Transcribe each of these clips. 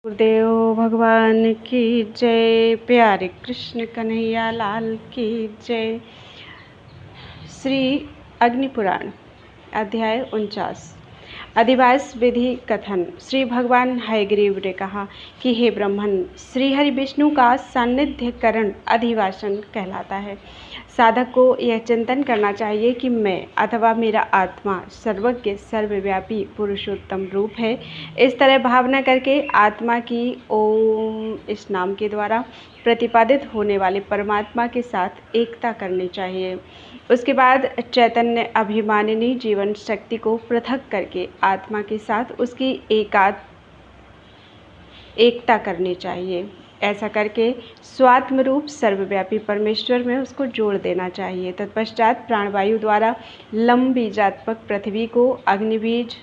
गुरुदेव भगवान की जय। प्यारे कृष्ण कन्हैया लाल की जय। श्री अग्नि पुराण अध्याय 49 अधिवास विधि कथन। श्री भगवान हयग्रीव ने कहा कि हे ब्रह्मन, श्री हरि विष्णु का सान्निध्य करण अधिवासन कहलाता है। साधक को यह चिंतन करना चाहिए कि मैं अथवा मेरा आत्मा सर्वज्ञ सर्वव्यापी पुरुषोत्तम रूप है। इस तरह भावना करके आत्मा की ओम इस नाम के द्वारा प्रतिपादित होने वाले परमात्मा के साथ एकता करनी चाहिए। उसके बाद चैतन्य अभिमानिनी जीवन शक्ति को पृथक करके आत्मा के साथ उसकी एकता करनी चाहिए। ऐसा करके स्वात्म रूप सर्वव्यापी परमेश्वर में उसको जोड़ देना चाहिए। तत्पश्चात प्राणवायु द्वारा लंबीजात्मक पृथ्वी को अग्निबीज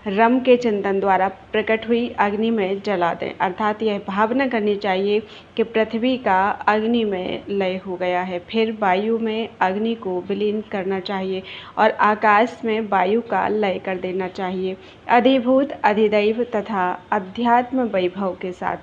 रम के चिंतन द्वारा प्रकट हुई अग्नि में जला दें। अर्थात यह भावना करनी चाहिए कि पृथ्वी का अग्नि में लय हो गया है। फिर वायु में अग्नि को विलीन करना चाहिए और आकाश में वायु का लय कर देना चाहिए। अधिभूत अधिदैव तथा अध्यात्म वैभव के साथ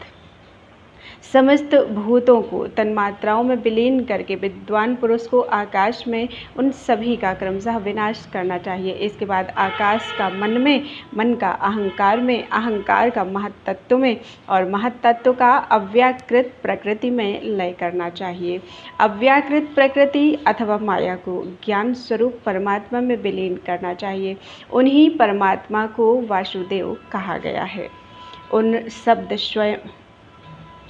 समस्त भूतों को तन्मात्राओं में विलीन करके विद्वान पुरुष को आकाश में उन सभी का क्रमशः विनाश करना चाहिए। इसके बाद आकाश का मन में, मन का अहंकार में, अहंकार का महत्तत्व में और महत्तत्व का अव्याकृत प्रकृति में लय करना चाहिए। अव्याकृत प्रकृति अथवा माया को ज्ञान स्वरूप परमात्मा में विलीन करना चाहिए। उन्हीं परमात्मा को वासुदेव कहा गया है। उन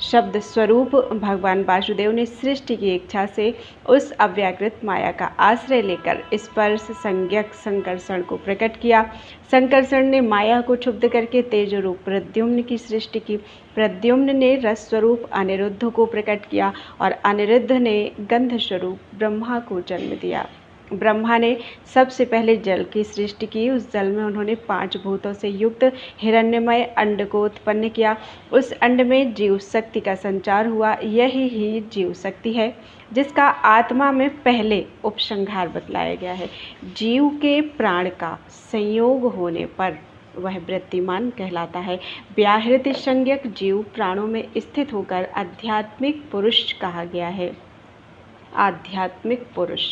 शब्द स्वरूप भगवान वासुदेव ने सृष्टि की इच्छा से उस अव्याकृत माया का आश्रय लेकर स्पर्श संज्ञक संकर्षण को प्रकट किया। संकर्षण ने माया को क्षुब्ध करके तेज रूप प्रद्युम्न की सृष्टि की। प्रद्युम्न ने रस स्वरूप अनिरुद्ध को प्रकट किया और अनिरुद्ध ने गंध स्वरूप ब्रह्मा को जन्म दिया। ब्रह्मा ने सबसे पहले जल की सृष्टि की। उस जल में उन्होंने 5 भूतों से युक्त हिरण्यमय अंड को उत्पन्न किया। उस अंड में जीव शक्ति का संचार हुआ। यही ही जीव शक्ति है जिसका आत्मा में पहले उपसंहार बतलाया गया है। जीव के प्राण का संयोग होने पर वह वृत्तिमान कहलाता है। व्याहृत संज्ञक जीव प्राणों में स्थित होकर आध्यात्मिक पुरुष कहा गया है। आध्यात्मिक पुरुष,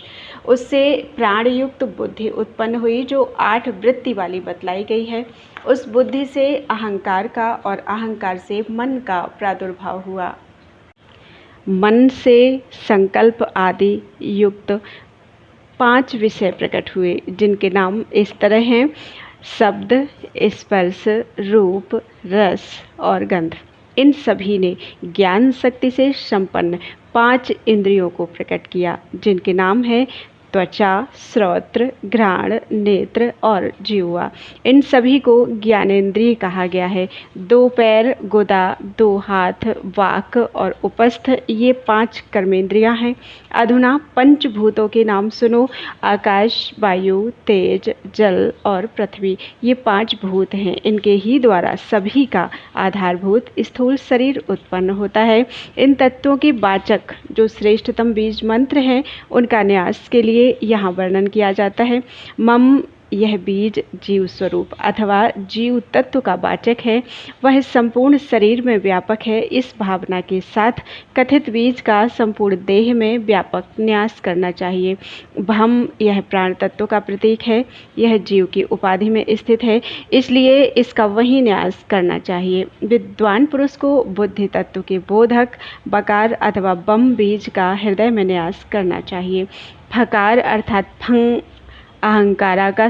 उससे प्राणयुक्त बुद्धि उत्पन्न हुई जो 8 वृत्ति वाली बतलाई गई है। उस बुद्धि से अहंकार का और अहंकार से मन का प्रादुर्भाव हुआ। मन से संकल्प आदि युक्त 5 विषय प्रकट हुए जिनके नाम इस तरह हैं: शब्द, स्पर्श, रूप, रस और गंध। इन सभी ने ज्ञान शक्ति से संपन्न 5 इंद्रियों को प्रकट किया जिनके नाम है त्वचा, श्रोत्र, घ्राण, नेत्र और जिह्वा। इन सभी को ज्ञानेंद्रिय कहा गया है। 2 पैर, गुदा, 2 हाथ, वाक और उपस्थ, ये 5 कर्मेंद्रियां हैं। अधुना पंचभूतों के नाम सुनो। आकाश, वायु, तेज, जल और पृथ्वी, ये 5 भूत हैं। इनके ही द्वारा सभी का आधारभूत स्थूल शरीर उत्पन्न होता है। इन तत्वों के वाचक जो श्रेष्ठतम बीज मंत्र हैं, उनका न्यास के लिए यहाँ वर्णन किया जाता है। मम, यह बीज जीव स्वरूप अथवा जीव तत्व का वाचक है। वह संपूर्ण शरीर में व्यापक है। इस भावना के साथ कथित बीज का संपूर्ण देह में व्यापक न्यास करना चाहिए। भम, यह प्राण तत्व का प्रतीक है। यह जीव की उपाधि में स्थित है, इसलिए इसका वही न्यास करना चाहिए। विद्वान पुरुष को बुद्धि तत्व के बोधक बकार अथवा बम बीज का हृदय में न्यास करना चाहिए। फकार अर्थात फंग अहंकार का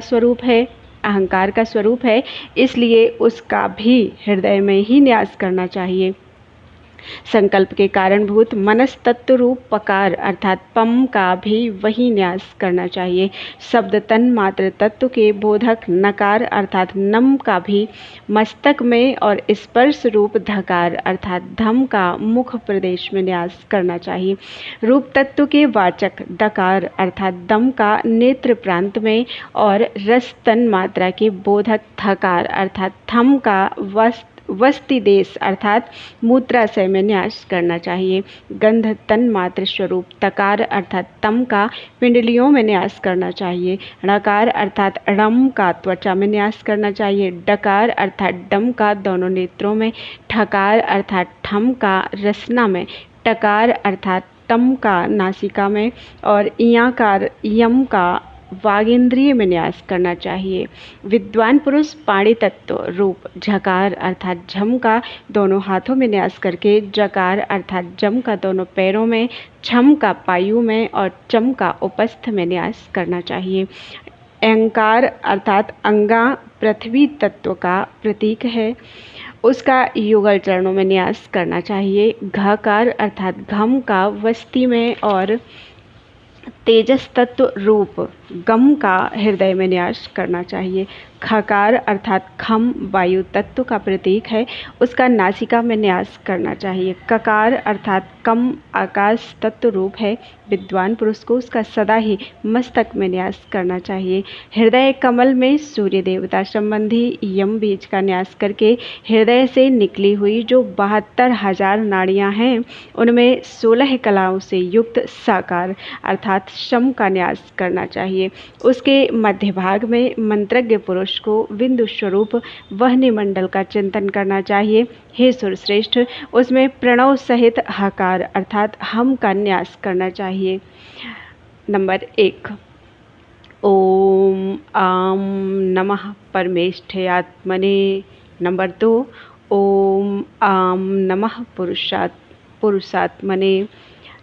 स्वरूप है, इसलिए उसका भी हृदय में ही न्यास करना चाहिए। संकल्प के कारणभूत मनस तत्व रूप पकार अर्थात पम का भी वही न्यास करना चाहिए। शब्द तन मात्र तत्व के बोधक नकार अर्थात नम का भी मस्तक में और स्पर्श रूप धकार अर्थात धम का मुख प्रदेश में न्यास करना चाहिए। रूप तत्व के वाचक दकार अर्थात दम का नेत्र प्रांत में और रस तन मात्रा के बोधक थकार अर्थात थम का वस्ति देश अर्थात मूत्राशय में न्यास करना चाहिए। गंध तन मात्र स्वरूप तकार अर्थात तम का पिंडलियों में न्यास करना चाहिए। णकार अर्थात णम का त्वचा में न्यास करना चाहिए। डकार अर्थात डम का दोनों नेत्रों में। ठकार अर्थात ठम का रसना में। टकार अर्थात तम का नासिका में। और इयाकार यम का वागेंद्रिय में न्यास करना चाहिए। विद्वान पुरुष पाणि तत्व रूप झकार अर्थात झम का दोनों हाथों में न्यास करके, जकार अर्थात जम का दोनों पैरों में, छम का पायु में और चम का उपस्थ में न्यास करना चाहिए। अहंकार अर्थात अंगा पृथ्वी तत्व का प्रतीक है, उसका युगल चरणों में न्यास करना चाहिए। घकार अर्थात घम का वस्ती में और तेजस तत्व रूप गम का हृदय में न्यास करना चाहिए। खकार अर्थात खम वायु तत्व का प्रतीक है, उसका नासिका में न्यास करना चाहिए। ककार अर्थात कम आकाश तत्व रूप है, विद्वान पुरुष को उसका सदा ही मस्तक में न्यास करना चाहिए। हृदय कमल में सूर्य देवता संबंधी यम बीज का न्यास करके हृदय से निकली हुई जो 72,000 नाड़ियाँ हैं उनमें 16 कलाओं से युक्त साकार अर्थात शम का न्यास करना चाहिए। उसके मध्य भाग में मंत्रज्ञ पुरुष को बिंदु स्वरूप वहनी मंडल का चिंतन करना चाहिए। हे सुरश्रेष्ठ, उसमें प्रणव सहित हकार अर्थात हम का न्यास करना चाहिए। नंबर 1 ओम आम नमः परमेष्ठयात्मने। नंबर 2 ओम आम नमः पुरुषात्मने।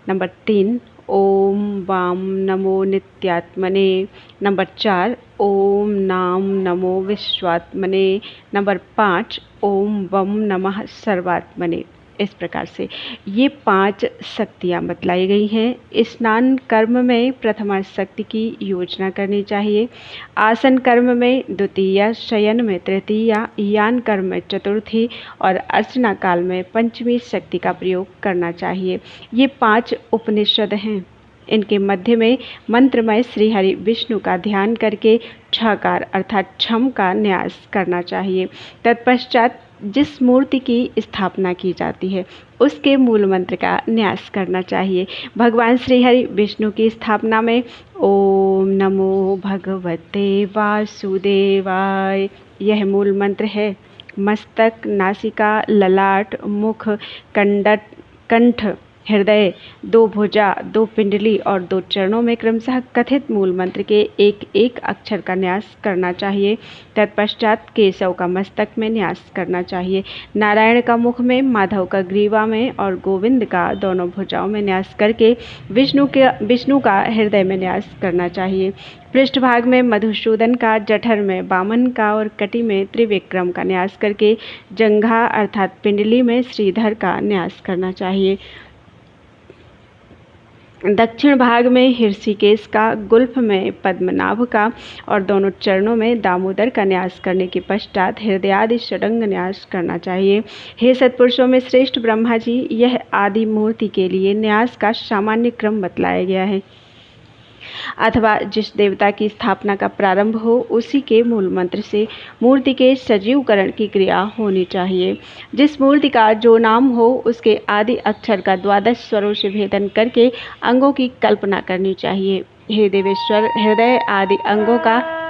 नंबर 3 ओम वाम नमो नित्यात्मने। नंबर 4 ओम नाम नमो विश्वात्मने। नंबर 5 ओम वम नमः सर्वात्मने। इस प्रकार से ये 5 शक्तियाँ बतलाई गई हैं। स्नान कर्म में प्रथमा शक्ति की योजना करनी चाहिए, आसन कर्म में द्वितीया, शयन में तृतीया, यान कर्म में चतुर्थी और अर्चना काल में पंचमी शक्ति का प्रयोग करना चाहिए। ये 5 उपनिषद हैं। इनके मध्य में मंत्रमय श्री हरि विष्णु का ध्यान करके छकार अर्थात छम का न्यास करना चाहिए। तत्पश्चात जिस मूर्ति की स्थापना की जाती है उसके मूल मंत्र का न्यास करना चाहिए। भगवान श्री हरि विष्णु की स्थापना में ओम नमो भगवते वासुदेवाय यह मूल मंत्र है। मस्तक, नासिका, ललाट, मुख, कंठ, हृदय, 2 भुजा, 2 पिंडली और 2 चरणों में क्रमशः कथित मूल मंत्र के एक एक अक्षर का न्यास करना चाहिए। तत्पश्चात केशव का मस्तक में न्यास करना चाहिए, नारायण का मुख में, माधव का ग्रीवा में और गोविंद का दोनों भुजाओं में न्यास करके विष्णु का हृदय में न्यास करना चाहिए। पृष्ठभाग में मधुसूदन का, जठर में वामन का और कटी में त्रिविक्रम का न्यास करके जंघा अर्थात पिंडली में श्रीधर का न्यास करना चाहिए। दक्षिण भाग में हृषिकेश का, गुल्फ में पद्मनाभ का और दोनों चरणों में दामोदर का न्यास करने के पश्चात हृदयादि षडंग न्यास करना चाहिए। हे सत्पुरुषों में श्रेष्ठ ब्रह्मा जी, यह आदि मूर्ति के लिए न्यास का सामान्य क्रम बतलाया गया है, अथवा जिस देवता की स्थापना का प्रारंभ हो उसी के मूल मंत्र से मूर्ति के सजीवकरण की क्रिया होनी चाहिए। जिस मूर्ति का जो नाम हो उसके आदि अक्षर का 12 स्वरों से भेदन करके अंगों की कल्पना करनी चाहिए। हे देवेश्वर, हृदय आदि अंगों का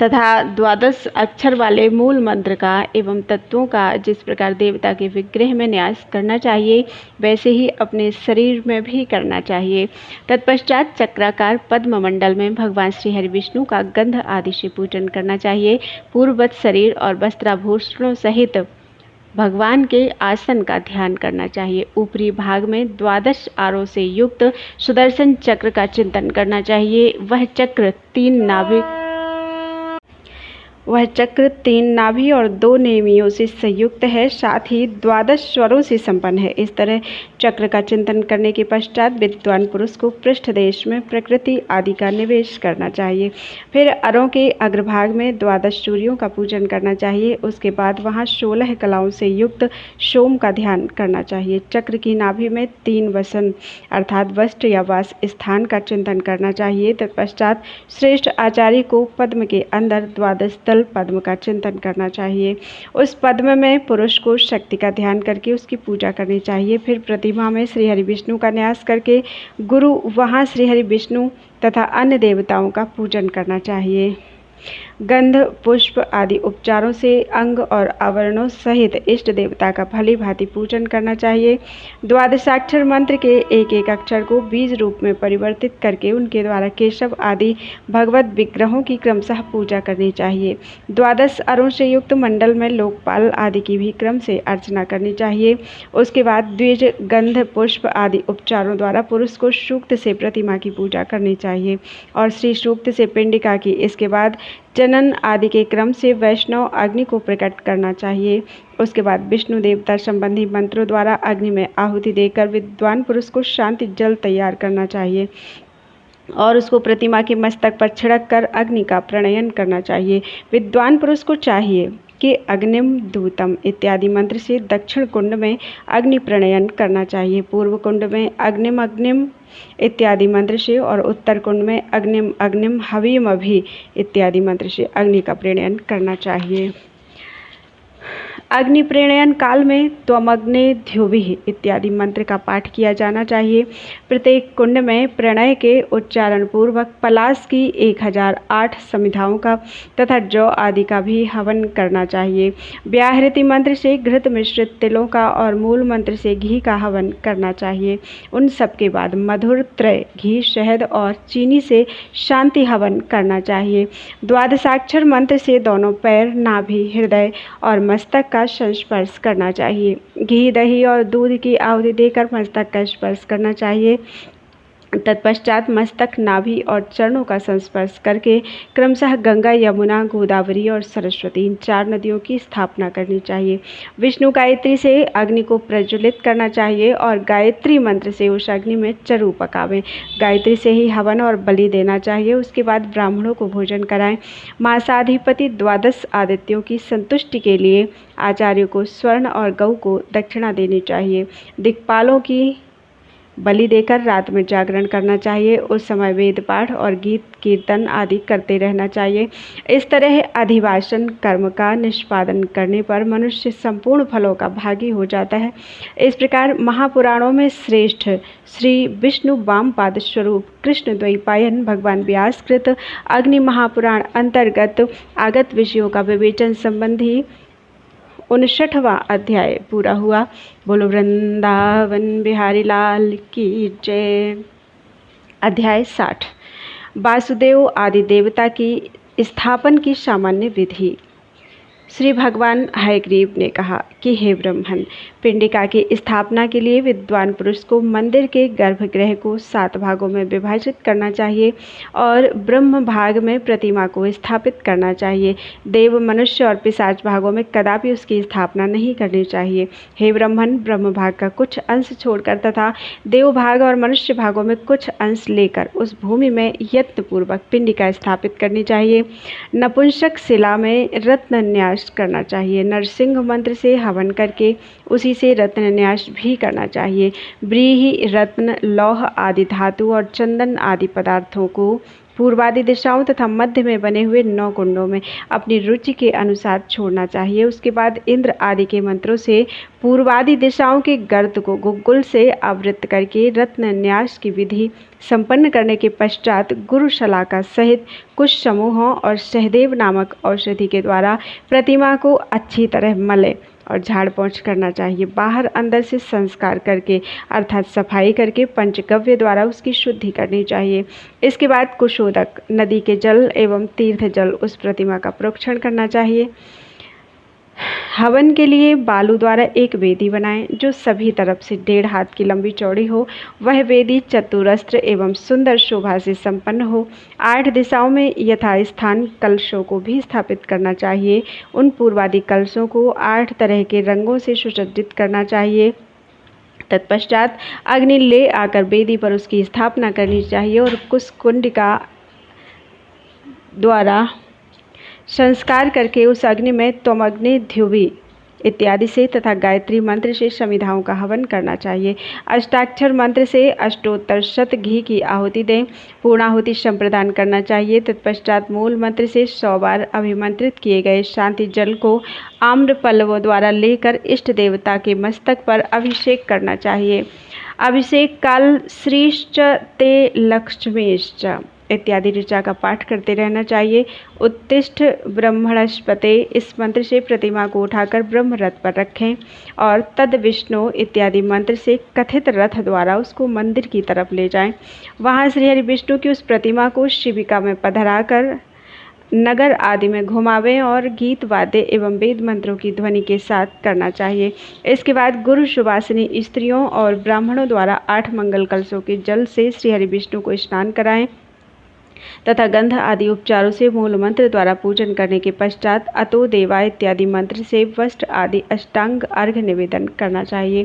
तथा 12 अक्षर वाले मूल मंत्र का एवं तत्वों का जिस प्रकार देवता के विग्रह में न्यास करना चाहिए वैसे ही अपने शरीर में भी करना चाहिए। तत्पश्चात चक्राकार पद्म मंडल में भगवान श्री हरि विष्णु का गंध आदि से पूजन करना चाहिए। पूर्ववत शरीर और वस्त्राभूषणों सहित भगवान के आसन का ध्यान करना चाहिए। ऊपरी भाग में 12 आरों से युक्त सुदर्शन चक्र का चिंतन करना चाहिए। वह चक्र 3 नाभि और 2 नेमियों से संयुक्त है, साथ ही 12 स्वरों से संपन्न है। इस तरह चक्र का चिंतन करने के पश्चात विद्वान पुरुष को पृष्ठ देश में प्रकृति आदि का निवेश करना चाहिए। फिर अरों के अग्रभाग में 12 सूर्यों का पूजन करना चाहिए। उसके बाद वहां 16 कलाओं से युक्त सोम का ध्यान करना चाहिए। चक्र की नाभि में 3 वसन अर्थात वस्ट या वास स्थान का चिंतन करना चाहिए। तत्पश्चात श्रेष्ठ आचार्य को पद्म के अंदर 12 दल स्थल पद्म का चिंतन करना चाहिए। उस पद्म में पुरुष को शक्ति का ध्यान करके उसकी पूजा करनी चाहिए। फिर प्रतिमा में श्री हरि विष्णु का न्यास करके गुरु वहाँ श्री हरि विष्णु तथा अन्य देवताओं का पूजन करना चाहिए। गंध पुष्प आदि उपचारों से अंग और आवरणों सहित इष्ट देवता का भली भांति पूजन करना चाहिए। द्वादशाक्षर मंत्र के एक एक अक्षर को बीज रूप में परिवर्तित करके उनके द्वारा केशव आदि भगवत विग्रहों की क्रमशः पूजा करनी चाहिए। 12 अरों से युक्त मंडल में लोकपाल आदि की भी क्रम से अर्चना करनी चाहिए। उसके बाद द्विज गंध पुष्प आदि उपचारों द्वारा पुरुष को सूक्त से प्रतिमा की पूजा करनी चाहिए और श्री सूक्त से पिंडिका की, इसके बाद जनन आदि के क्रम से वैष्णव अग्नि को प्रकट करना चाहिए। उसके बाद विष्णु देवता संबंधी मंत्रों द्वारा अग्नि में आहुति देकर विद्वान पुरुष को शांति जल तैयार करना चाहिए और उसको प्रतिमा के मस्तक पर छिड़क कर अग्नि का प्रणयन करना चाहिए। विद्वान पुरुष को चाहिए कि अग्निम दूतम इत्यादि मंत्र से दक्षिण कुंड में अग्नि प्रणयन करना चाहिए, पूर्व कुंड में अग्निम अग्निम इत्यादि मंत्र से और उत्तर कुंड में अग्निम अग्निम हविम अभि इत्यादि मंत्र से अग्नि का प्रणयन करना चाहिए। अग्नि प्रणयन काल में त्वमग्ने द्योभिः इत्यादि मंत्र का पाठ किया जाना चाहिए। प्रत्येक कुंड में प्रणय के उच्चारण पूर्वक पलाश की 1008 समिधाओं का तथा जौ आदि का भी हवन करना चाहिए। व्याहृति मंत्र से घृत मिश्रित तिलों का और मूल मंत्र से घी का हवन करना चाहिए। उन सब के बाद मधुर त्रय घी शहद और चीनी से शांति हवन करना चाहिए। द्वादशाक्षर मंत्र से दोनों पैर नाभि हृदय और मस्तक का संस्पर्श करना चाहिए। घी दही और दूध की आहुति देकर मस्तक का स्पर्श करना चाहिए। तत्पश्चात मस्तक नाभि और चरणों का संस्पर्श करके क्रमशः गंगा यमुना गोदावरी और सरस्वती इन 4 नदियों की स्थापना करनी चाहिए। विष्णु गायत्री से अग्नि को प्रज्वलित करना चाहिए और गायत्री मंत्र से उस अग्नि में चरु पकावें। गायत्री से ही हवन और बलि देना चाहिए। उसके बाद ब्राह्मणों को भोजन कराएं। मासाधिपति 12 आदित्यों की संतुष्टि के लिए आचार्यों को स्वर्ण और गौ को दक्षिणा देनी चाहिए। दिक्पालों की बलि देकर रात में जागरण करना चाहिए। उस समय वेद पाठ और गीत कीर्तन आदि करते रहना चाहिए। इस तरह अधिवासन कर्म का निष्पादन करने पर मनुष्य संपूर्ण फलों का भागी हो जाता है। इस प्रकार महापुराणों में श्रेष्ठ श्री विष्णु वामपाद स्वरूप कृष्ण द्वैपायन भगवान व्यास कृत अग्नि महापुराण अंतर्गत आगत विषयों का विवेचन संबंधी 59वां अध्याय पूरा हुआ। बोलो वृंदावन बिहारी लाल की जय। अध्याय 60 वासुदेव आदि देवता की स्थापन की सामान्य विधि। श्री भगवान हयग्रीव ने कहा कि हे ब्रह्मन, पिंडिका की स्थापना के लिए विद्वान पुरुष को मंदिर के गर्भगृह को 7 भागों में विभाजित करना चाहिए और ब्रह्म भाग में प्रतिमा को स्थापित करना चाहिए। देव मनुष्य और पिशाच भागों में कदापि उसकी स्थापना नहीं करनी चाहिए। हे ब्रह्मन, ब्रह्म भाग का कुछ अंश छोड़कर तथा देव भाग और मनुष्य भागों में कुछ अंश लेकर उस भूमि में यत्नपूर्वक पिंडिका स्थापित करनी चाहिए। नपुंसक शिला में रत्न न्यास करना चाहिए। नरसिंह मंत्र से हवन करके उसी से रत्न न्यास भी करना चाहिए। व्रीहि रत्न लौह आदि धातु और चंदन आदि पदार्थों को पूर्वादि दिशाओं तथा मध्य में बने हुए 9 कुंडों में अपनी रुचि के अनुसार छोड़ना चाहिए। उसके बाद इंद्र आदि के मंत्रों से पूर्वादि दिशाओं के गर्त को गुग्गुल से आवृत करके रत्न न्यास की विधि संपन्न करने के पश्चात गुरु शलाका सहित कुछ समूहों और सहदेव नामक औषधि के द्वारा प्रतिमा को अच्छी तरह मले और झाड़ पोंछ करना चाहिए। बाहर अंदर से संस्कार करके अर्थात सफाई करके पंचगव्य द्वारा उसकी शुद्धि करनी चाहिए। इसके बाद कुशोदक नदी के जल एवं तीर्थ जल उस प्रतिमा का प्रोक्षण करना चाहिए। हवन के लिए बालू द्वारा एक वेदी बनाएं जो सभी तरफ से 1.5 हाथ की लंबी चौड़ी हो। वह वेदी चतुरस्त्र एवं सुंदर शोभा से संपन्न हो। 8 दिशाओं में यथास्थान कलशों को भी स्थापित करना चाहिए। उन पूर्वादि कलशों को 8 तरह के रंगों से सुसज्जित करना चाहिए। तत्पश्चात अग्नि ले आकर वेदी पर उसकी स्थापना करनी चाहिए और कुशकुंडिका द्वारा संस्कार करके उस अग्नि में त्वमग्ने द्युवि इत्यादि से तथा गायत्री मंत्र से समिधाओं का हवन करना चाहिए। अष्टाक्षर मंत्र से अष्टोत्तर शत घी की आहुति दें। पूर्णाहुति संप्रदान करना चाहिए। तत्पश्चात मूल मंत्र से 100 बार अभिमंत्रित किए गए शांति जल को आम्र पल्लवों द्वारा लेकर इष्ट देवता के मस्तक पर अभिषेक करना चाहिए। अभिषेक काल श्रीश्च ते लक्ष्मीश्च इत्यादि ऋचा का पाठ करते रहना चाहिए। उत्तिष्ठ ब्रह्मणस्पते इस मंत्र से प्रतिमा को उठाकर ब्रह्म रथ पर रखें और तद विष्णु इत्यादि मंत्र से कथित रथ द्वारा उसको मंदिर की तरफ ले जाएं। वहां श्रीहरि विष्णु की उस प्रतिमा को शिविका में पधराकर नगर आदि में घुमावें और गीत वाद्य एवं वेद मंत्रों की ध्वनि के साथ करना चाहिए। इसके बाद गुरु सुवासिनी स्त्रियों और ब्राह्मणों द्वारा 8 मंगल कलशों के जल से श्रीहरि विष्णु को स्नान कराएं तथा गंध आदि उपचारों से मूल मंत्र द्वारा पूजन करने के पश्चात अतो देवा इत्यादि मंत्र से वस्त्र आदि अष्टांग अर्घ्य निवेदन करना चाहिए।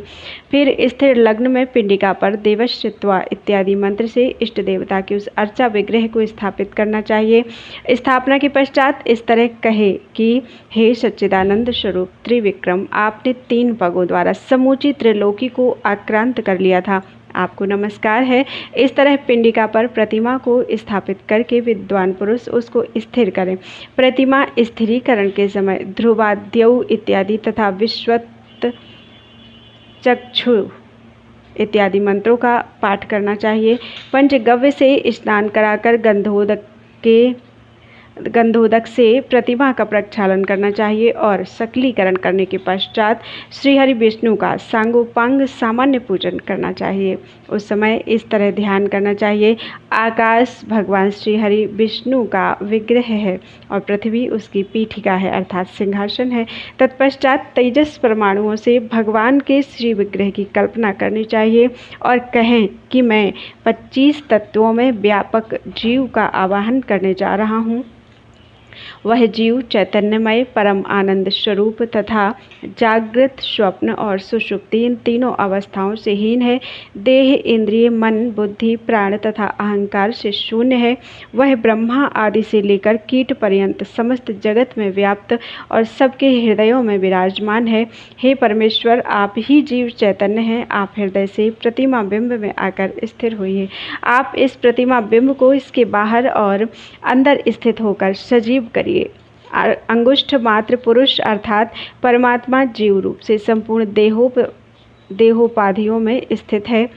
फिर स्थिर लग्न में पिंडिका पर देवश्चित्वा इत्यादि मंत्र से इष्ट देवता के उस अर्चा विग्रह को स्थापित करना चाहिए। स्थापना के पश्चात इस तरह कहे कि हे सच्चिदानंद स्वरूप त्रिविक्रम, आपने 3 पगों द्वारा समूची त्रिलोकी को आक्रांत कर लिया था, आपको नमस्कार है। इस तरह पिंडिका पर प्रतिमा को स्थापित करके विद्वान पुरुष उसको स्थिर करें। प्रतिमा स्थिरीकरण के समय ध्रुवाद्यौ इत्यादि तथा विश्वत चक्षु इत्यादि मंत्रों का पाठ करना चाहिए। पंचगव्य से स्नान कराकर गंधोदक से प्रतिमा का प्रक्षालन करना चाहिए और सकलीकरण करने के पश्चात श्रीहरि विष्णु का सांगोपांग सामान्य पूजन करना चाहिए। उस समय इस तरह ध्यान करना चाहिए, आकाश भगवान श्रीहरि विष्णु का विग्रह है और पृथ्वी उसकी पीठिका है अर्थात सिंहासन है। तत्पश्चात तेजस परमाणुओं से भगवान के श्री विग्रह की कल्पना करनी चाहिए और कहें कि मैं 25 तत्वों में व्यापक जीव का आवाहन करने जा रहा हूँ। वह जीव चैतन्यमय परम आनंद स्वरूप तथा जागृत, स्वप्न और सुषुप्ति इन तीनों अवस्थाओं से हीन है। देह, इंद्रिय, मन, बुद्धि, प्राण तथा अहंकार से शून्य है। वह ब्रह्मा आदि से लेकर कीट पर्यंत समस्त जगत में व्याप्त और सबके हृदयों में विराजमान है। हे परमेश्वर, आप ही जीव चैतन्य हैं। आप हृदय से प्रतिमा बिंब में आकर स्थिर हुई आप इस प्रतिमा बिंब को इसके बाहर और अंदर स्थित होकर सजीव करिए। अंगुष्ठ मात्र पुरुष अर्थात परमात्मा जीव रूप से संपूर्ण देहोपाधियों में स्थित है।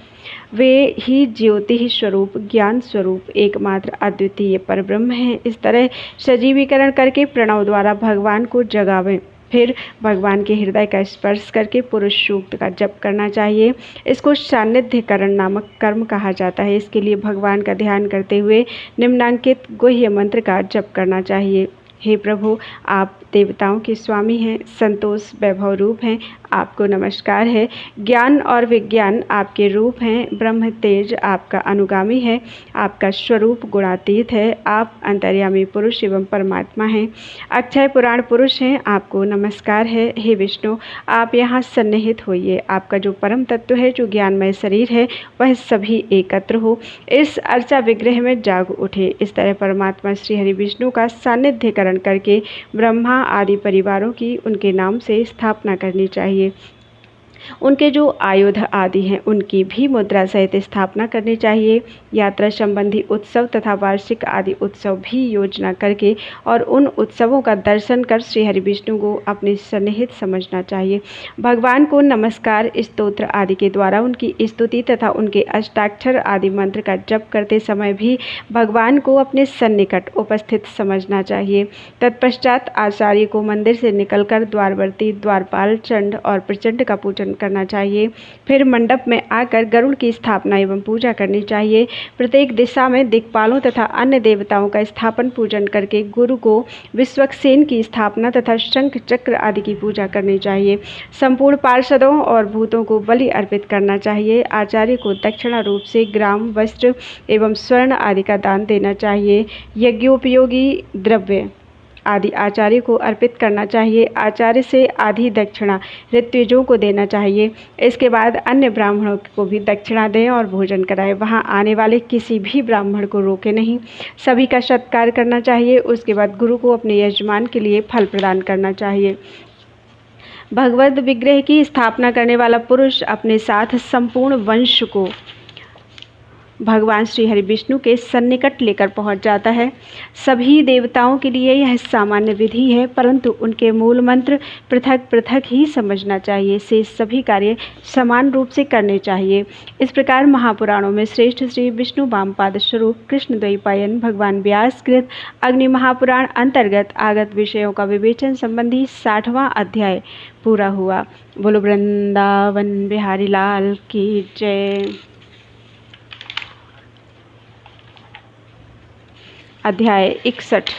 वे ही ज्योति स्वरूप, ज्ञान स्वरूप, एकमात्र अद्वितीय परब्रह्म है। इस तरह सजीवीकरण करके प्रणव द्वारा भगवान को जगावें। फिर भगवान के हृदय का स्पर्श करके पुरुष सूक्त का जप करना चाहिए। इसको सान्निध्यकरण नामक कर्म कहा जाता है। इसके लिए भगवान का ध्यान करते हुए निम्नांकित गुह्य मंत्र का जप करना चाहिए। हे प्रभु, आप देवताओं के स्वामी हैं, संतोष वैभव रूप हैं, आपको नमस्कार है। ज्ञान और विज्ञान आपके रूप हैं, ब्रह्म तेज आपका अनुगामी है, आपका स्वरूप गुणातीत है, आप अंतर्यामी पुरुष एवं परमात्मा हैं, अक्षय पुराण पुरुष हैं, आपको नमस्कार है। हे विष्णु, आप यहाँ सन्निहित होइए। आपका जो परम तत्व है, जो ज्ञानमय शरीर है, वह सभी एकत्र हो, इस अर्चा विग्रह में जाग उठे। इस तरह परमात्मा श्री हरि विष्णु का सान्निध्यकरण करके ब्रह्मा आदि परिवारों की उनके नाम से स्थापना करनी चाहिए। उनके जो आयुध आदि हैं उनकी भी मुद्रा सहित स्थापना करनी चाहिए। यात्रा संबंधी उत्सव तथा वार्षिक आदि उत्सव भी योजना करके और उन उत्सवों का दर्शन कर श्री हरि विष्णु को अपने सन्निहित समझना चाहिए। भगवान को नमस्कार स्तोत्र आदि के द्वारा उनकी स्तुति तथा उनके अष्टाक्षर आदि मंत्र का जप करते समय भी भगवान को अपने सन्निकट उपस्थित समझना चाहिए। तत्पश्चात आचार्य को मंदिर से निकलकर द्वारवर्ती, द्वारपाल, चंड और प्रचंड का पूजन करना चाहिए। फिर मंडप में आकर गरुड़ की स्थापना एवं पूजा करनी चाहिए। प्रत्येक दिशा में दिक्पालों तथा अन्य देवताओं का स्थापन पूजन करके गुरु को विश्वक्सेन की स्थापना तथा शंख चक्र आदि की पूजा करनी चाहिए। संपूर्ण पार्षदों और भूतों को बलि अर्पित करना चाहिए। आचार्य को दक्षिणा रूप से ग्राम, वस्त्र एवं स्वर्ण आदि का दान देना चाहिए। यज्ञोपयोगी द्रव्य आदि आचार्य को अर्पित करना चाहिए। आचार्य से आधी दक्षिणा ऋत्विजों को देना चाहिए। इसके बाद अन्य ब्राह्मणों को भी दक्षिणा दें और भोजन कराएं। वहां आने वाले किसी भी ब्राह्मण को रोके नहीं, सभी का सत्कार करना चाहिए। उसके बाद गुरु को अपने यजमान के लिए फल प्रदान करना चाहिए। भगवद विग्रह की स्थापना करने वाला पुरुष अपने साथ संपूर्ण वंश को भगवान श्री हरि विष्णु के सन्निकट लेकर पहुंच जाता है। सभी देवताओं के लिए यह सामान्य विधि है, परंतु उनके मूल मंत्र पृथक पृथक ही समझना चाहिए। से सभी कार्य समान रूप से करने चाहिए। इस प्रकार महापुराणों में श्रेष्ठ श्री विष्णु वामपाद स्वरूप कृष्ण द्वैपायन भगवान व्यास कृत अग्नि महापुराण अंतर्गत आगत विषयों का विवेचन संबंधी 60वां अध्याय पूरा हुआ। बोलो वृंदावन बिहारी लाल की जय। अध्याय 61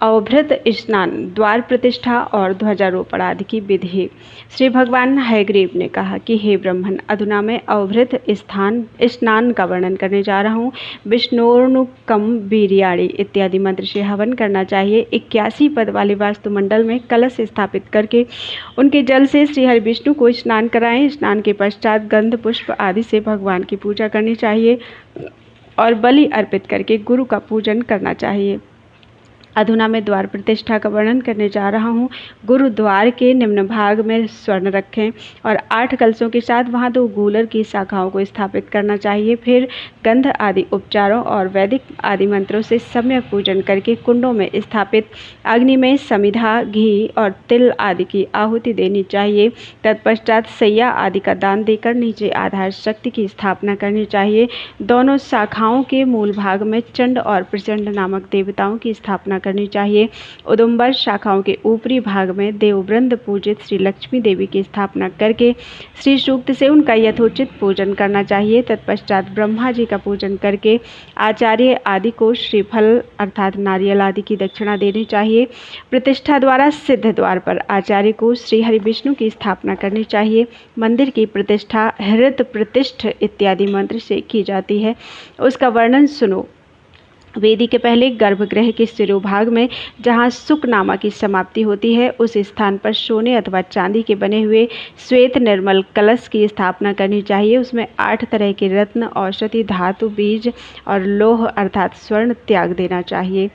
अवभृत स्नान, द्वार प्रतिष्ठा और ध्वजारोपण आदि की विधि। श्री भगवान हयग्रीव ने कहा कि हे ब्रह्मन, अधुना मैं अवभृत स्नान का वर्णन करने जा रहा हूँ। विष्णोर्नुकम वीर्याणि इत्यादि मंत्र से हवन करना चाहिए। 81 पद वाले वास्तुमंडल में कलश स्थापित करके उनके जल से श्री हरि विष्णु को स्नान कराएं। स्नान के पश्चात गंध पुष्प आदि से भगवान की पूजा करनी चाहिए और बलि अर्पित करके गुरु का पूजन करना चाहिए। अधुना मैं द्वार प्रतिष्ठा का वर्णन करने जा रहा हूँ। गुरुद्वार के निम्न भाग में स्वर्ण रखें और 8 कलशों के साथ वहाँ 2 गूलर की शाखाओं को स्थापित करना चाहिए। फिर गंध आदि उपचारों और वैदिक आदि मंत्रों से सम्यक पूजन करके कुंडों में स्थापित अग्नि में समिधा, घी और तिल आदि की आहुति देनी चाहिए। तत्पश्चात सैया आदि का दान देकर नीचे आधार शक्ति की स्थापना करनी चाहिए। दोनों शाखाओं के मूल भाग में चंड और प्रचंड नामक देवताओं की स्थापना करनी चाहिए। उदुम्बर शाखाओं के ऊपरी भाग में देववृंद पूजित श्री लक्ष्मी देवी की स्थापना करके श्री सूक्त से उनका यथोचित पूजन करना चाहिए। तत्पश्चात ब्रह्मा जी का पूजन करके आचार्य आदि को श्रीफल अर्थात नारियल आदि की दक्षिणा देनी चाहिए। प्रतिष्ठा द्वारा सिद्ध द्वार पर आचार्य को श्री हरि विष्णु की स्थापना करनी चाहिए। मंदिर की प्रतिष्ठा हृत प्रतिष्ठ इत्यादि मंत्र से की जाती है। उसका वर्णन सुनो। वेदी के पहले गर्भगृह के शिरोभाग में जहाँ सुकनामा की समाप्ति होती है, उस स्थान पर सोने अथवा चांदी के बने हुए श्वेत निर्मल कलश की स्थापना करनी चाहिए। उसमें 8 तरह के रत्न, औषधि, धातु, बीज और लोह अर्थात स्वर्ण त्याग देना चाहिए।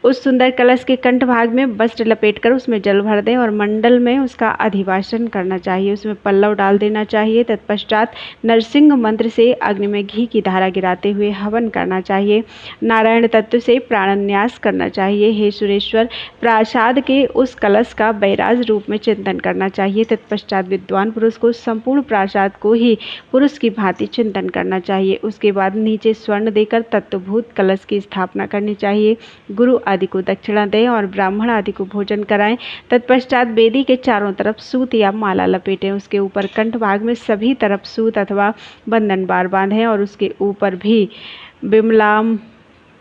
उस सुंदर कलश के कंठ भाग में वस्त्र लपेटकर उसमें जल भर दें और मंडल में उसका अधिवासन करना चाहिए। उसमें पल्लव डाल देना चाहिए। तत्पश्चात नरसिंह मंत्र से अग्नि में घी की धारा गिराते हुए हवन करना चाहिए। नारायण तत्व से प्राणन्यास करना चाहिए। हे सुरेश्वर, प्रासाद के उस कलश का बैराज रूप में चिंतन करना चाहिए। तत्पश्चात विद्वान पुरुष को संपूर्ण प्रासाद को ही पुरुष की भांति चिंतन करना चाहिए। उसके बाद नीचे स्वर्ण देकर तत्वभूत कलश की स्थापना करनी चाहिए। गुरु आदि को दक्षिणा दें और ब्राह्मण आदि को भोजन कराएं। तत्पश्चात वेदी के चारों तरफ सूत या माला लपेटें। उसके ऊपर कंठ भाग में सभी तरफ सूत अथवा बंधन बार बांधें और उसके ऊपर भी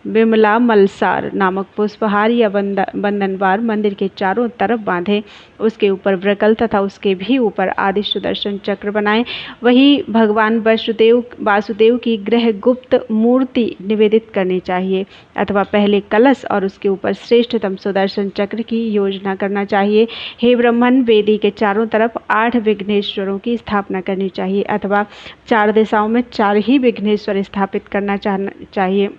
बिमला मलसार नामक पुष्पहार या बंधनवार मंदिर के चारों तरफ बांधें। उसके ऊपर व्रकल तथा उसके भी ऊपर आदि सुदर्शन चक्र बनाएं। वही भगवान वासुदेव की ग्रह गुप्त मूर्ति निवेदित करनी चाहिए अथवा पहले कलश और उसके ऊपर श्रेष्ठतम सुदर्शन चक्र की योजना करना चाहिए। हे ब्रह्मन, वेदी के चारों तरफ 8 विघ्नेश्वरों की स्थापना करनी चाहिए अथवा 4 दिशाओं में 4 ही विघ्नेश्वर स्थापित करना चाहिए।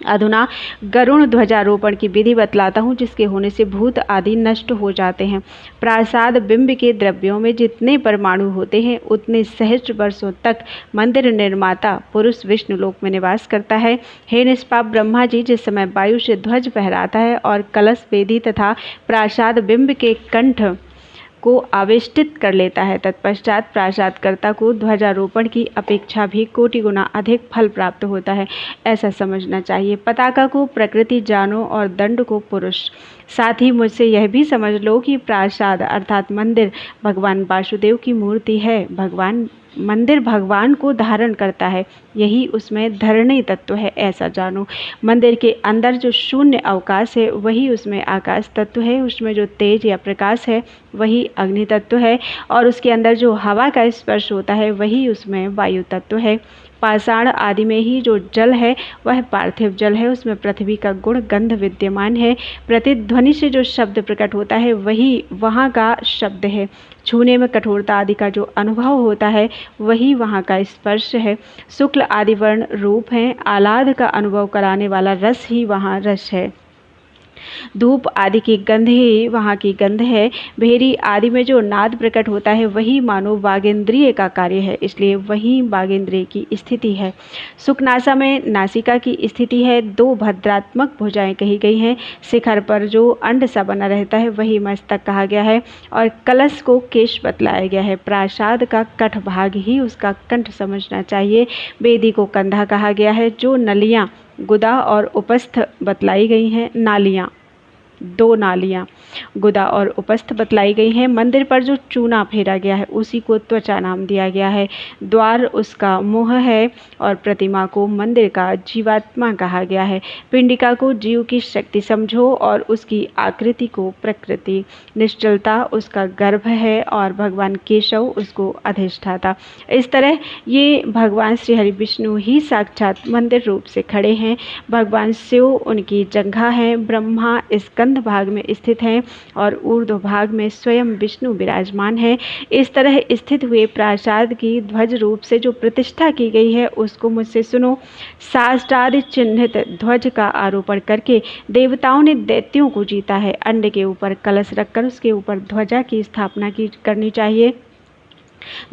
अधुना गरुण ध्वजारोपण की विधि बतलाता हूँ, जिसके होने से भूत आदि नष्ट हो जाते हैं। प्रासाद बिंब के द्रव्यों में जितने परमाणु होते हैं, उतने सहस्त्र वर्षों तक मंदिर निर्माता पुरुष विष्णु लोक में निवास करता है। हे निष्पाप ब्रह्मा जी, जिस समय वायु से ध्वज फहराता है और कलश, वेदी तथा प्रासाद बिंब के कंठ को आवेष्टित कर लेता है, तत्पश्चात प्रासादकर्ता को ध्वजारोपण की अपेक्षा भी कोटि गुना अधिक फल प्राप्त होता है, ऐसा समझना चाहिए। पताका को प्रकृति जानो और दंड को पुरुष। साथ ही मुझसे यह भी समझ लो कि प्रासाद अर्थात मंदिर भगवान वासुदेव की मूर्ति है। मंदिर भगवान को धारण करता है, यही उसमें धरणी तत्व है, ऐसा जानो। मंदिर के अंदर जो शून्य अवकाश है, वही उसमें आकाश तत्व है। उसमें जो तेज या प्रकाश है, वही अग्नि तत्व है और उसके अंदर जो हवा का स्पर्श होता है, वही उसमें वायु तत्व है। पाषाण आदि में ही जो जल है, वह पार्थिव जल है। उसमें पृथ्वी का गुण गंध विद्यमान है। प्रतिध्वनि से जो शब्द प्रकट होता है, वही वहाँ का शब्द है। छूने में कठोरता आदि का जो अनुभव होता है, वही वहाँ का स्पर्श है। शुक्ल आदि वर्ण रूप हैं। आह्लाद का अनुभव कराने वाला रस ही वहाँ रस है। धूप आदि की गंध ही वहाँ की गंध है। भेरी आदि में जो नाद प्रकट होता है वही मानो वागेंद्रिय का कार्य है, इसलिए वही वागेंद्रिय की स्थिति है। सुखनासा में नासिका की स्थिति है। दो भद्रात्मक भुजाएं कही गई हैं। शिखर पर जो अंड सा बना रहता है वही मस्तक कहा गया है और कलश को केश बतलाया गया है। प्रासाद का कठ भाग ही उसका कंठ समझना चाहिए। वेदी को कंधा कहा गया है। जो नलियाँ गुदा और उपस्थ बतलाई गई हैं, नालियाँ, दो नालियाँ गुदा और उपस्थ बतलाई गई हैं। मंदिर पर जो चूना फेरा गया है उसी को त्वचा नाम दिया गया है। द्वार उसका मुँह है और प्रतिमा को मंदिर का जीवात्मा कहा गया है। पिंडिका को जीव की शक्ति समझो और उसकी आकृति को प्रकृति। निश्चलता उसका गर्भ है और भगवान केशव उसको अधिष्ठाता। इस तरह ये भगवान श्री हरि विष्णु ही साक्षात मंदिर रूप से खड़े हैं। भगवान शिव उनकी जंघा हैं। ब्रह्मा स्कंद भाग में स्थित हैं और ऊर्ध्व भाग में स्वयं विष्णु विराजमान है। इस तरह स्थित हुए प्रासाद की ध्वज रूप से जो प्रतिष्ठा की गई है उसको मुझसे सुनो। साष्टादि चिन्हित ध्वज का आरोपण करके देवताओं ने दैत्यों को जीता है। अंड के ऊपर कलश रखकर उसके ऊपर ध्वजा की स्थापना करनी चाहिए।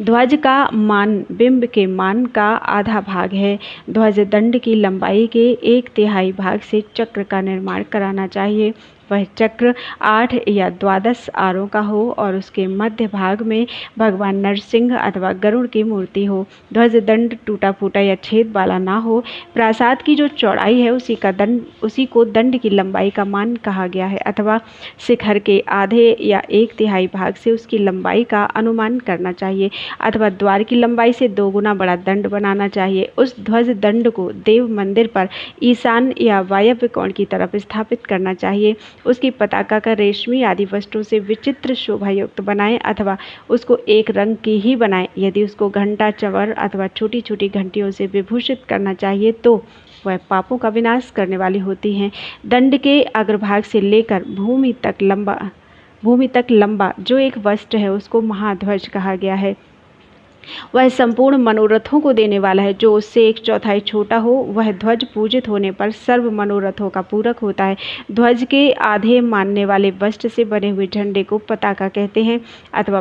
ध्वज का मान बिंब के मान का आधा भाग है। ध्वज दंड की लंबाई के 1/3 भाग से चक्र का निर्माण कराना चाहिए। वह चक्र 8 या 12 आरों का हो और उसके मध्य भाग में भगवान नरसिंह अथवा गरुड़ की मूर्ति हो। ध्वज दंड टूटा फूटा या छेद वाला ना हो। प्रासाद की जो चौड़ाई है उसी को दंड की लंबाई का मान कहा गया है अथवा शिखर के आधे या 1/3 भाग से उसकी लंबाई का अनुमान करना चाहिए अथवा द्वार की लंबाई से 2 गुना बड़ा दंड बनाना चाहिए। उस ध्वज दंड को देव मंदिर पर ईशान या वायव्य कोण की तरफ स्थापित करना चाहिए। उसकी पताका का रेशमी आदि वस्त्रों से विचित्र शोभा युक्त बनाएं अथवा उसको एक रंग की ही बनाएं। यदि उसको घंटा चंवर अथवा छोटी छोटी घंटियों से विभूषित करना चाहिए तो वह पापों का विनाश करने वाली होती हैं। दंड के अग्रभाग से लेकर भूमि तक लंबा जो एक वस्त्र है उसको महाध्वज कहा गया है। वह संपूर्ण मनोरथों को देने वाला है। जो उससे 1/4 छोटा हो वह ध्वज पूजित होने पर सर्व मनोरथों का पूरक होता है। ध्वज के आधे मानने वाले वस्त्र से बने हुए झंडे को पताका कहते हैं अथवा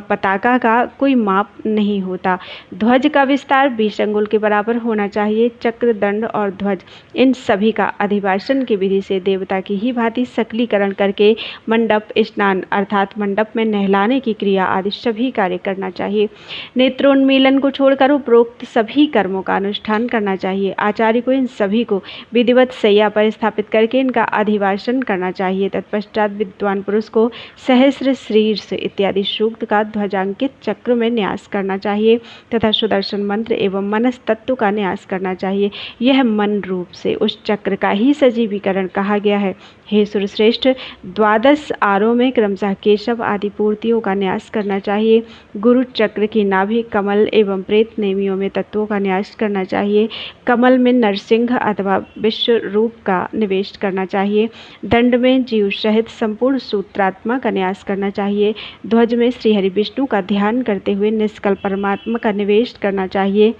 पताका का कोई माप नहीं होता। ध्वज का विस्तार 20 अंगुल के बराबर होना चाहिए। चक्र दंड और ध्वज इन सभी का अधिवासन की विधि से देवता की ही भांति सकलीकरण करके मंडप स्नान अर्थात मंडप में नहलाने की क्रिया आदि सभी कार्य करना चाहिए। नेत्रोन्मीलन को छोड़कर उपरोक्त सभी कर्मों का अनुष्ठान करना चाहिए। आचार्य को इन सभी को विधिवत शैया पर स्थापित करके इनका अधिवासन करना चाहिए। तत्पश्चात विद्वान पुरुष को सहस्र शीर्ष इत्यादि सूक्त का ध्वजांकित चक्र में न्यास करना चाहिए तथा सुदर्शन मंत्र एवं मनस तत्व का न्यास करना चाहिए। यह मन रूप से उस चक्र का ही सजीवीकरण कहा गया है। हे सुरश्रेष्ठ, 12 आरों में क्रमशः केशव आदि पूर्तियों का न्यास करना चाहिए। गुरु चक्र की नाभि कमल एवं प्रेत नेमियों में तत्वों का न्यास करना चाहिए। कमल में नरसिंह अथवा विश्व रूप का निवेश करना चाहिए। दंड में जीव सहित संपूर्ण सूत्रात्मा का न्यास करना चाहिए। ध्वज में श्री हरि विष्णु का ध्यान करते हुए निष्कल परमात्मा का निवेश करना चाहिए।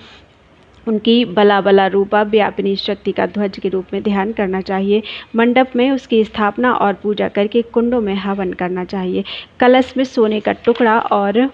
उनकी बला रूपा व्यापिनी शक्ति का ध्वज के रूप में ध्यान करना चाहिए। मंडप में उसकी स्थापना और पूजा करके कुंडों में हवन करना चाहिए। कलश में सोने का टुकड़ा और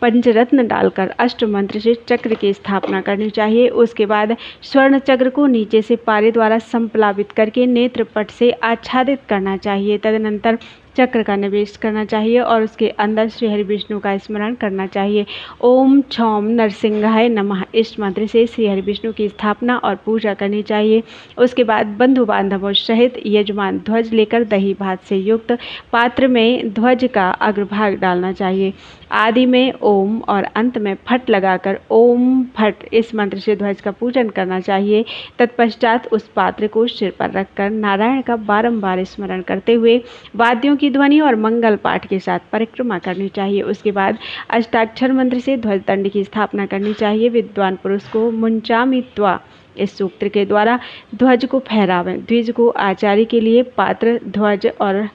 पंचरत्न डालकर अष्ट मंत्र से चक्र की स्थापना करनी चाहिए। उसके बाद स्वर्ण चक्र को नीचे से पारे द्वारा संप्लावित करके नेत्रपट से आच्छादित करना चाहिए। तदनंतर चक्र का निवेश करना चाहिए और उसके अंदर श्री हरि विष्णु का स्मरण करना चाहिए। ओम क्षौम नरसिंहाय नमः इस मंत्र से श्री हरि विष्णु की स्थापना और पूजा करनी चाहिए। उसके बाद बंधु बांधवों सहित यजमान ध्वज लेकर दही भात से युक्त पात्र में ध्वज का अग्रभाग डालना चाहिए। आदि में ओम और अंत में फट लगाकर ओम फट इस मंत्र से ध्वज का पूजन करना चाहिए। तत्पश्चात उस पात्र को सिर पर रखकर नारायण का बारंबार स्मरण करते हुए वाद्यों की ध्वनि और मंगल पाठ के साथ परिक्रमा करनी चाहिए। उसके बाद अष्टाक्षर मंत्र से ध्वज दंड की स्थापना करनी चाहिए। विद्वान पुरुष को मुंचामि त्वा इस सूत्र के द्वारा ध्वज को फहरावें। ध्वज को आचार्य के लिए पात्र ध्वज और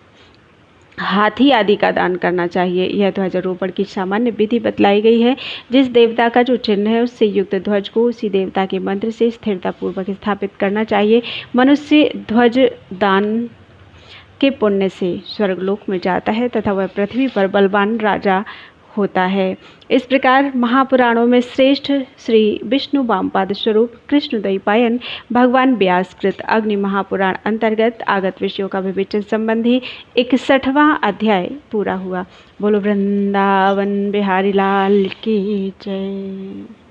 हाथी आदि का दान करना चाहिए। यह ध्वजारोपण की सामान्य विधि बतलाई गई है। जिस देवता का जो चिन्ह है उससे युक्त ध्वज को उसी देवता के मंत्र से स्थिरता पूर्वक स्थापित करना चाहिए। मनुष्य ध्वज दान के पुण्य से स्वर्गलोक में जाता है तथा वह पृथ्वी पर बलवान राजा होता है। इस प्रकार महापुराणों में श्रेष्ठ श्री विष्णु वामपाद स्वरूप कृष्णद्वैपायन भगवान व्यासकृत अग्नि महापुराण अंतर्गत आगत विषयों का विवेचन संबंधी 61वां अध्याय पूरा हुआ। बोलो वृंदावन बिहारी लाल की जय।